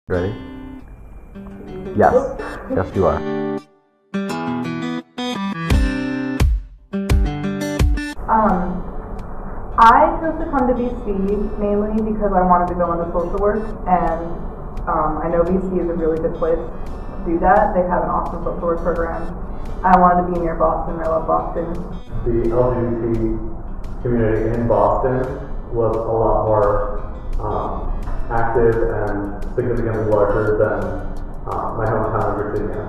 Ready? Yes. Yes, you are. I chose to come to BC mainly because I wanted to go into social work, and I know BC is a really good place to do that. They have an awesome social work program. I wanted to be near Boston. I love Boston. The LGBT community in Boston was a lot more active and significantly larger than my hometown of Virginia.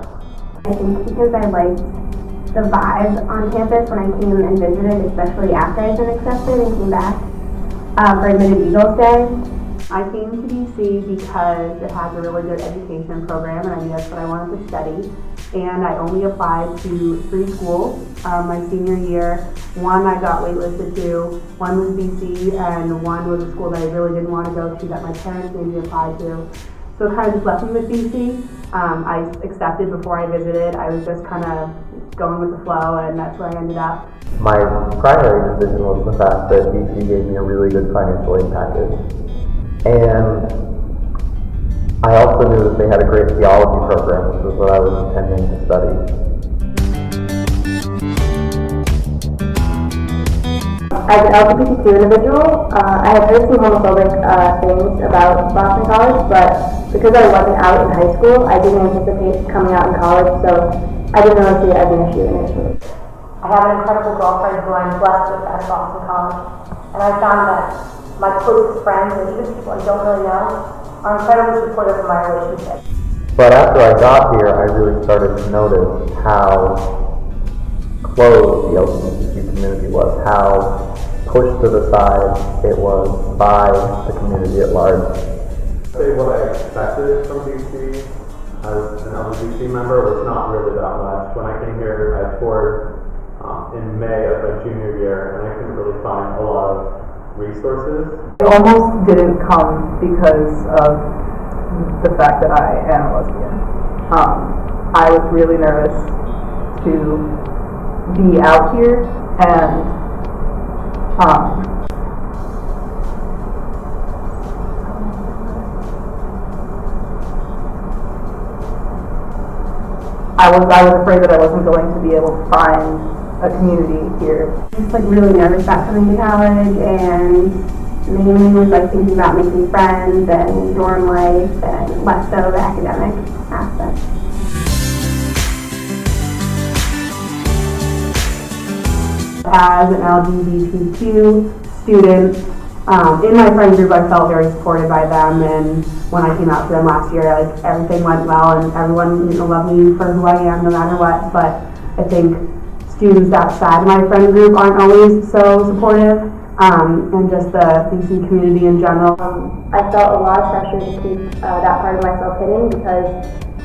I think because I liked the vibe on campus when I came and visited, especially after I'd been accepted and came back for Admitted Eagles Day. I came to BC because it has a really good education program, and I knew that's what I wanted to study. And I only applied to 3 schools my senior year. One I got waitlisted to, one was BC, and one was a school that I really didn't want to go to that my parents made me apply to. So it kind of just left me with BC. I accepted before I visited. I was just kind of going with the flow, and that's where I ended up. My primary decision was the fact that BC gave me a really good financial aid package. And I also knew that they had a great theology program, which was what I was intending to study. As an LGBTQ individual, I had heard some homophobic things about Boston College, but because I wasn't out in high school, I didn't anticipate coming out in college, so I didn't really see it as an issue initially. I have an incredible girlfriend who I'm blessed with at Boston College, and I found that my closest friends, and even people I don't really know, are incredibly supportive of my relationship. But after I got here, I really started to notice how closed the LGBTQ community was, how pushed to the side it was by the community at large. Say what I expected from BC as an LGBT member was not really that much. When I came here, I toured in May of my junior year, and I couldn't really find a lot of resources. I almost didn't come because of the fact that I am a lesbian. I was really nervous to be out here, and I was afraid that I wasn't going to be able to find a community here. Just really nervous about coming to college, and mainly was thinking about making friends and dorm life, and less so the academic aspect. As an LGBTQ student, in my friend group, I felt very supported by them, and when I came out to them last year, everything went well, and everyone loved me for who I am, no matter what. But I think students outside my friend group aren't always so supportive, and just the BC community in general. I felt a lot of pressure to keep that part of myself hidden, because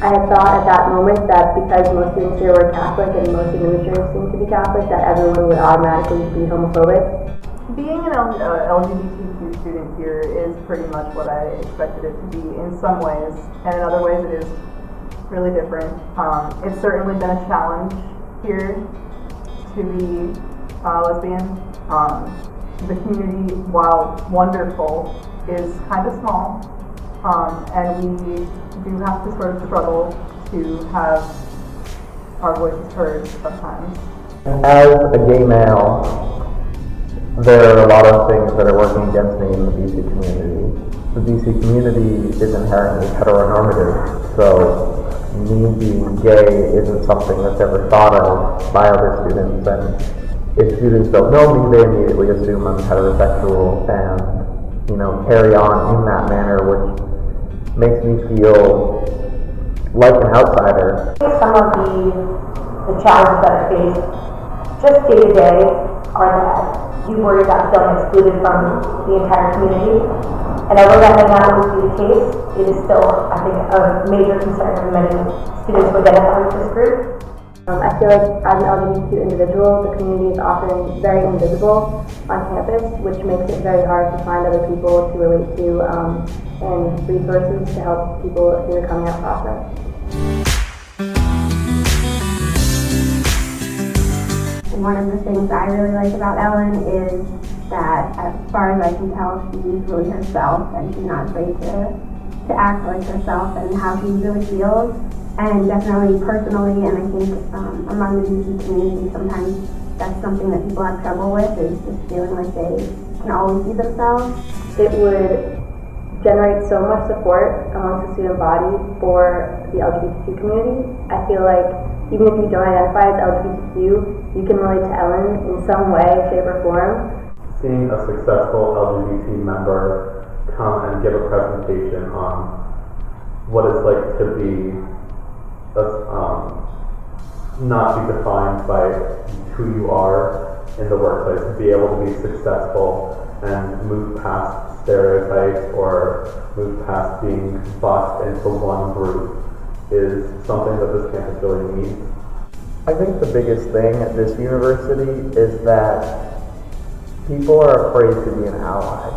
I had thought at that moment that because most students here were Catholic and most administrators seemed to be Catholic, that everyone would automatically be homophobic. Being an LGBTQ student here is pretty much what I expected it to be in some ways, and in other ways it is really different. It's certainly been a challenge here to be lesbian. The community, while wonderful, is kind of small, and we do have to sort of struggle to have our voices heard sometimes. As a gay male, there are a lot of things that are working against me in the BC community. The BC community is inherently heteronormative, so me being gay isn't something that's ever thought of by other students, and if students don't know me, they immediately assume I'm heterosexual and, carry on in that manner, which makes me feel like an outsider. Some of the challenges that I face just day to day are that you worry about feeling excluded from the entire community. And although that may not always be the case, it is still, I think, a major concern for many students who identify with this group. I feel like as an LGBTQ individual, the community is often very invisible on campus, which makes it very hard to find other people to relate to and resources to help people through the coming out process. One of the things I really like about Ellen is that, as far as I can tell, she's really herself, and she's not afraid to to act like herself and how she really feels. And definitely personally, and I think among the DC community, sometimes that's something that people have trouble with, is just feeling like they can always be themselves. It would generate so much support amongst the student body for the LGBTQ community. I feel like even if you don't identify as LGBTQ, you can relate to Ellen in some way, shape, or form. Seeing a successful LGBT member come and give a presentation on what it's like to be not be defined by who you are in the workplace, to be able to be successful and move past stereotypes or move past being boxed into one group is something that this campus really needs. I think the biggest thing at this university is that people are afraid to be an ally.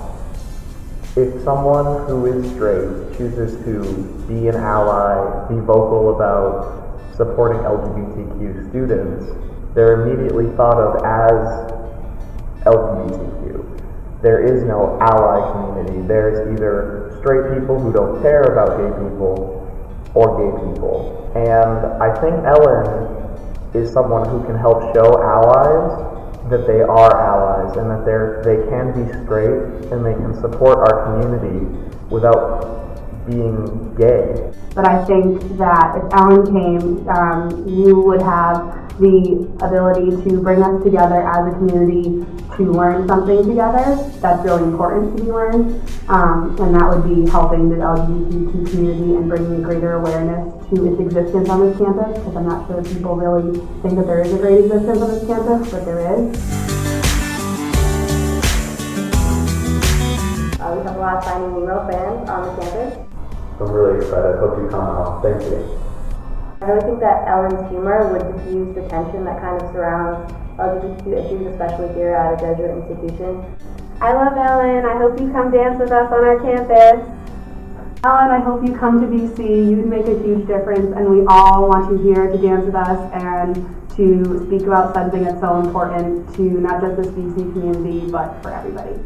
If someone who is straight chooses to be an ally, be vocal about supporting LGBTQ students, they're immediately thought of as LGBTQ. There is no ally community. There's either straight people who don't care about gay people or gay people. And I think Ellen is someone who can help show allies that they are allies and that they can be straight and they can support our community without being gay. But I think that if Ellen came, you would have the ability to bring us together as a community to learn something together that's really important to be learned, and that would be helping the LGBTQ community and bringing greater awareness to its existence on this campus, because I'm not sure people really think that there is a great existence on this campus, but there is. We have a lot of Finding Nemo fans on the campus. I'm really excited. Hope you come out. Thank you. I really think that Ellen's humor would diffuse the tension that kind of surrounds LGBTQ issues, especially here at a Jesuit institution. I love Ellen. I hope you come dance with us on our campus. Ellen, I hope you come to BC. You make a huge difference, and we all want you here to dance with us and to speak about something that's so important to not just this BC community, but for everybody.